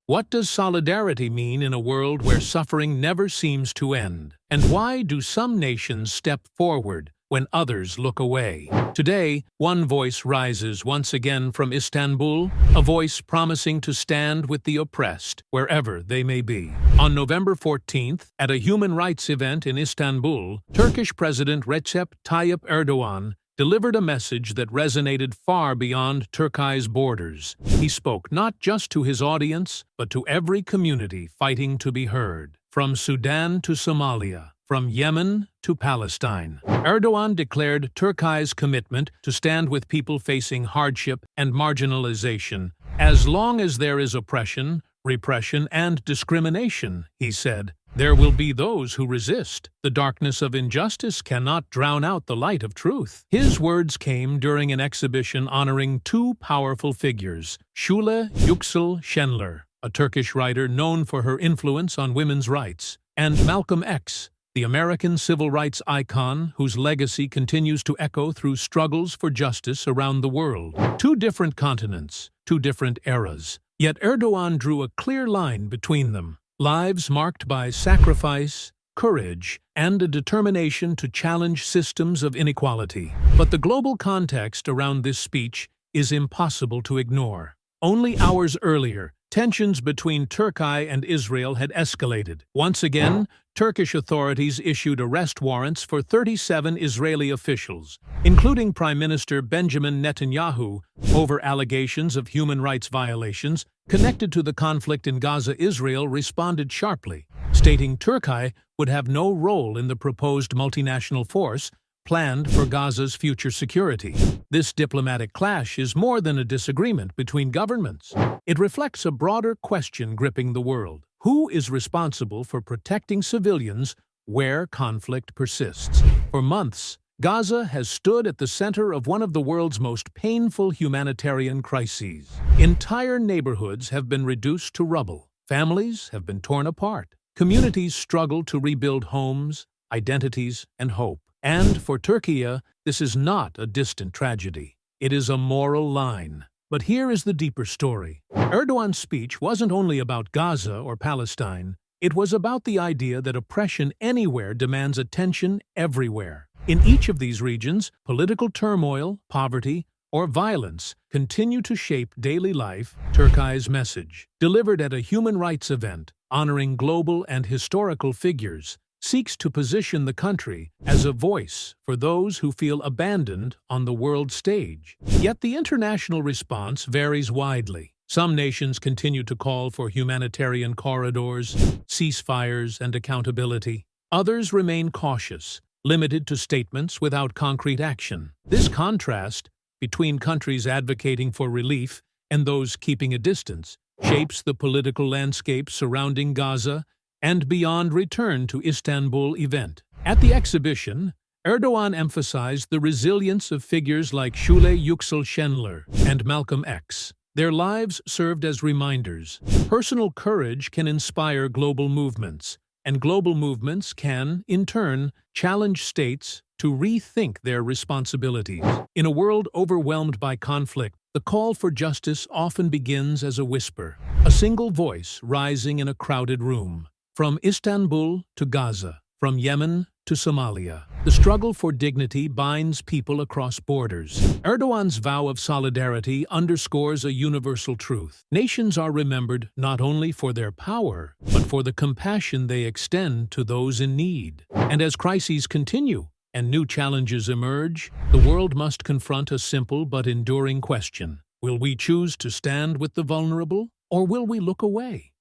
What does solidarity mean in a world where suffering never seems to end? And why do some nations step forward when others look away? Today, one voice rises once again from Istanbul, a voice promising to stand with the oppressed, wherever they may be. On November 14th, at a human rights event in Istanbul, Turkish President Recep Tayyip Erdoğan delivered a message that resonated far beyond Turkey's borders. He spoke not just to his audience, but to every community fighting to be heard. From Sudan to Somalia, from Yemen to Palestine, Erdogan declared Turkey's commitment to stand with people facing hardship and marginalization. As long as there is oppression, repression, and discrimination, he said, there will be those who resist. The darkness of injustice cannot drown out the light of truth. His words came during an exhibition honoring two powerful figures, Şule, Şenler, a Turkish writer known for her influence on women's rights, and Malcolm X, the American civil rights icon whose legacy continues to echo through struggles for justice around the world. Two different continents, two different eras. Yet Erdogan drew a clear line between them. Lives marked by sacrifice, courage, and a determination to challenge systems of inequality. But the global context around this speech is impossible to ignore. Only hours earlier, tensions between Turkey and Israel had escalated. Once again, Turkish authorities issued arrest warrants for 37 Israeli officials, including Prime Minister Benjamin Netanyahu, over allegations of human rights violations connected to the conflict in Gaza. Israel responded sharply, stating Turkey would have no role in the proposed multinational force planned for Gaza's future security. This diplomatic clash is more than a disagreement between governments. It reflects a broader question gripping the world. Who is responsible for protecting civilians where conflict persists? For months, Gaza has stood at the center of one of the world's most painful humanitarian crises. Entire neighborhoods have been reduced to rubble. Families have been torn apart. Communities struggle to rebuild homes, identities, and hope. And for Türkiye, this is not a distant tragedy. It is a moral line. But here is the deeper story. Erdogan's speech wasn't only about Gaza or Palestine. It was about the idea that oppression anywhere demands attention everywhere. In each of these regions, political turmoil, poverty, or violence continue to shape daily life. Turkey's message, delivered at a human rights event honoring global and historical figures, seeks to position the country as a voice for those who feel abandoned on the world stage. Yet the international response varies widely. Some nations continue to call for humanitarian corridors, ceasefires, and accountability. Others remain cautious, limited to statements without concrete action. This contrast between countries advocating for relief and those keeping a distance shapes the political landscape surrounding Gaza and beyond. Return to Istanbul event. At the exhibition, Erdogan emphasized the resilience of figures like Şule, Şenler, and Malcolm X. Their lives served as reminders. Personal courage can inspire global movements, and global movements can, in turn, challenge states to rethink their responsibilities. In a world overwhelmed by conflict, the call for justice often begins as a whisper, a single voice rising in a crowded room. From Istanbul to Gaza, from Yemen to Somalia, the struggle for dignity binds people across borders. Erdogan's vow of solidarity underscores a universal truth. Nations are remembered not only for their power, but for the compassion they extend to those in need. And as crises continue and new challenges emerge, the world must confront a simple but enduring question. Will we choose to stand with the vulnerable, or will we look away?